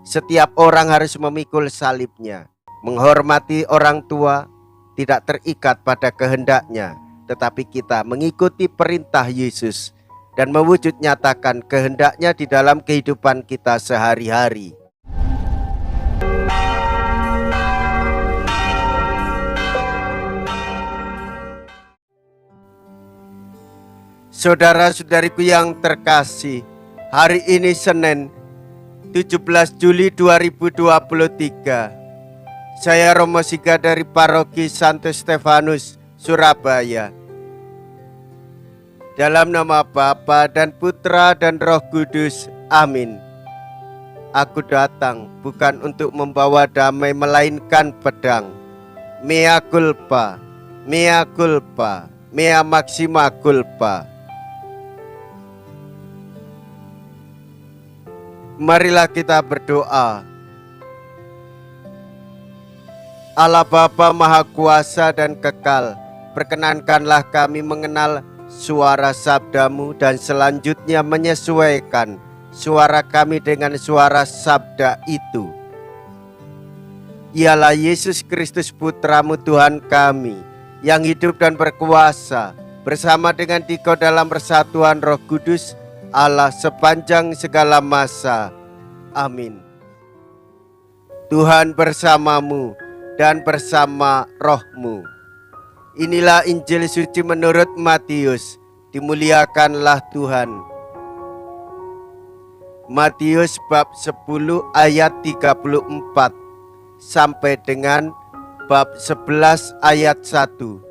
Setiap orang harus memikul salibnya. Menghormati orang tua tidak terikat pada kehendaknya, tetapi kita mengikuti perintah Yesus dan mewujud nyatakan kehendaknya di dalam kehidupan kita sehari-hari. Saudara-saudariku yang terkasih, hari ini Senin 17 Juli 2023. Saya Romo Siga dari Paroki Santo Stefanus, Surabaya. Dalam nama Bapa dan Putra dan Roh Kudus, amin. Aku datang bukan untuk membawa damai melainkan pedang. Mea culpa, mea culpa, mea maxima culpa. Marilah kita berdoa. Allah Bapa Maha Kuasa dan Kekal, perkenankanlah kami mengenal suara sabda-Mu dan selanjutnya menyesuaikan suara kami dengan suara sabda itu. Ialah Yesus Kristus Putra-Mu Tuhan kami, yang hidup dan berkuasa bersama dengan Dikau dalam persatuan Roh Kudus, Allah sepanjang segala masa. Amin. Tuhan bersamamu dan bersama rohmu. Inilah Injil suci menurut Matius. Dimuliakanlah Tuhan. Matius bab 10 ayat 34 sampai dengan bab 11 ayat 1.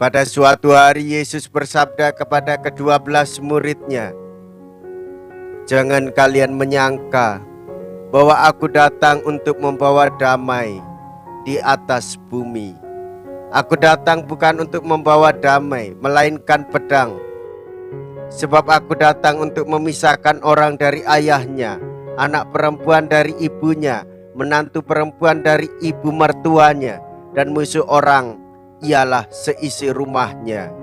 Pada suatu hari Yesus bersabda kepada ke-12 muridnya, "Jangan kalian menyangka bahwa aku datang untuk membawa damai di atas bumi. Aku datang bukan untuk membawa damai, melainkan pedang. Sebab aku datang untuk memisahkan orang dari ayahnya, anak perempuan dari ibunya, menantu perempuan dari ibu mertuanya, dan musuh orang ialah seisi rumahnya.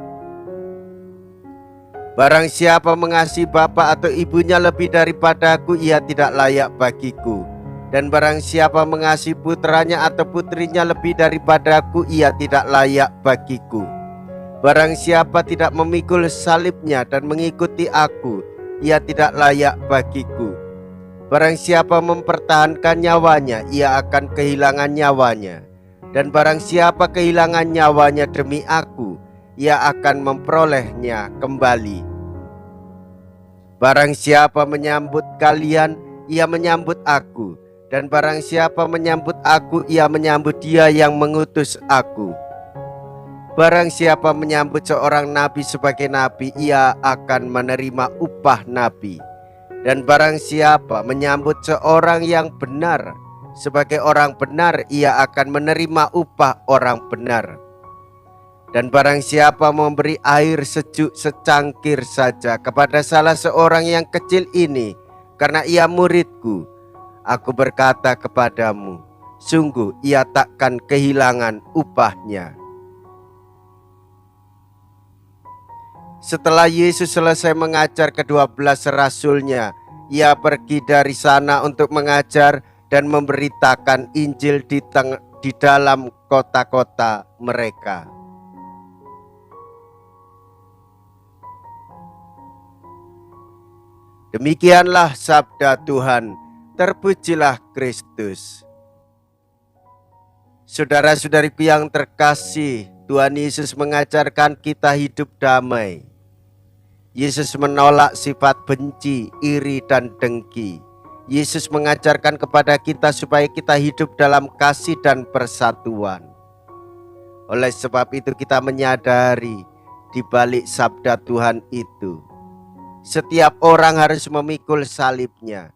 Barang siapa mengasihi bapa atau ibunya lebih daripada aku, ia tidak layak bagiku. Dan barang siapa mengasihi putranya atau putrinya lebih daripada aku, ia tidak layak bagiku. Barang siapa tidak memikul salibnya dan mengikuti aku, ia tidak layak bagiku. Barang siapa mempertahankan nyawanya, ia akan kehilangan nyawanya. Dan barang siapa kehilangan nyawanya demi aku, ia akan memperolehnya kembali. Barang siapa menyambut kalian, ia menyambut aku. Dan barang siapa menyambut aku, ia menyambut Dia yang mengutus aku. Barang siapa menyambut seorang nabi sebagai nabi, ia akan menerima upah nabi. Dan barang siapa menyambut seorang yang benar sebagai orang benar, ia akan menerima upah orang benar. Dan barang siapa memberi air sejuk secangkir saja kepada salah seorang yang kecil ini, karena ia muridku, aku berkata kepadamu, sungguh ia takkan kehilangan upahnya." Setelah Yesus selesai mengajar ke-12 rasulnya, ia pergi dari sana untuk mengajar dan memberitakan Injil di dalam kota-kota mereka. Demikianlah sabda Tuhan. Terpujilah Kristus. Saudara-saudariku yang terkasih, Tuhan Yesus mengajarkan kita hidup damai. Yesus menolak sifat benci, iri, dan dengki. Yesus mengajarkan kepada kita supaya kita hidup dalam kasih dan persatuan. Oleh sebab itu kita menyadari di balik sabda Tuhan itu, setiap orang harus memikul salibnya.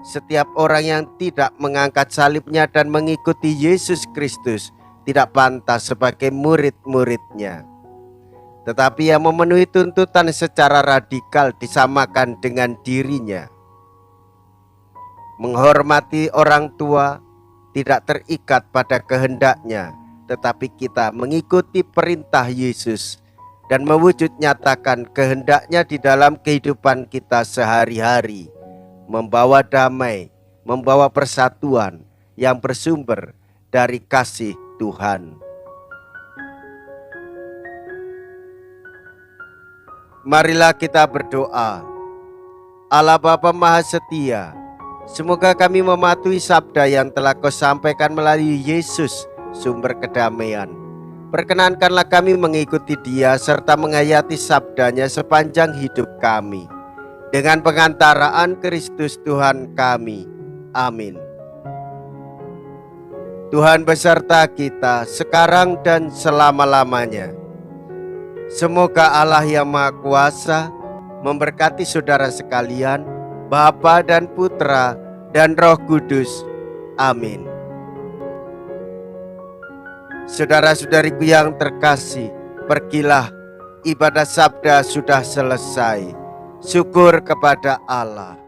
Setiap orang yang tidak mengangkat salibnya dan mengikuti Yesus Kristus tidak pantas sebagai murid-muridnya. Tetapi yang memenuhi tuntutan secara radikal disamakan dengan dirinya. Menghormati orang tua tidak terikat pada kehendaknya, tetapi kita mengikuti perintah Yesus dan mewujud nyatakan kehendaknya di dalam kehidupan kita sehari-hari, membawa damai, membawa persatuan yang bersumber dari kasih Tuhan. Marilah kita berdoa. Allah Bapa Maha Setia, semoga kami mematuhi sabda yang telah Kau sampaikan melalui Yesus, sumber kedamaian. Perkenankanlah kami mengikuti Dia serta menghayati sabdanya sepanjang hidup kami. Dengan pengantaraan Kristus Tuhan kami. Amin. Tuhan beserta kita sekarang dan selama-lamanya. Semoga Allah yang Maha Kuasa memberkati saudara sekalian, Bapa dan Putra dan Roh Kudus. Amin. Saudara-saudariku yang terkasih, pergilah, ibadah sabda sudah selesai. Syukur kepada Allah.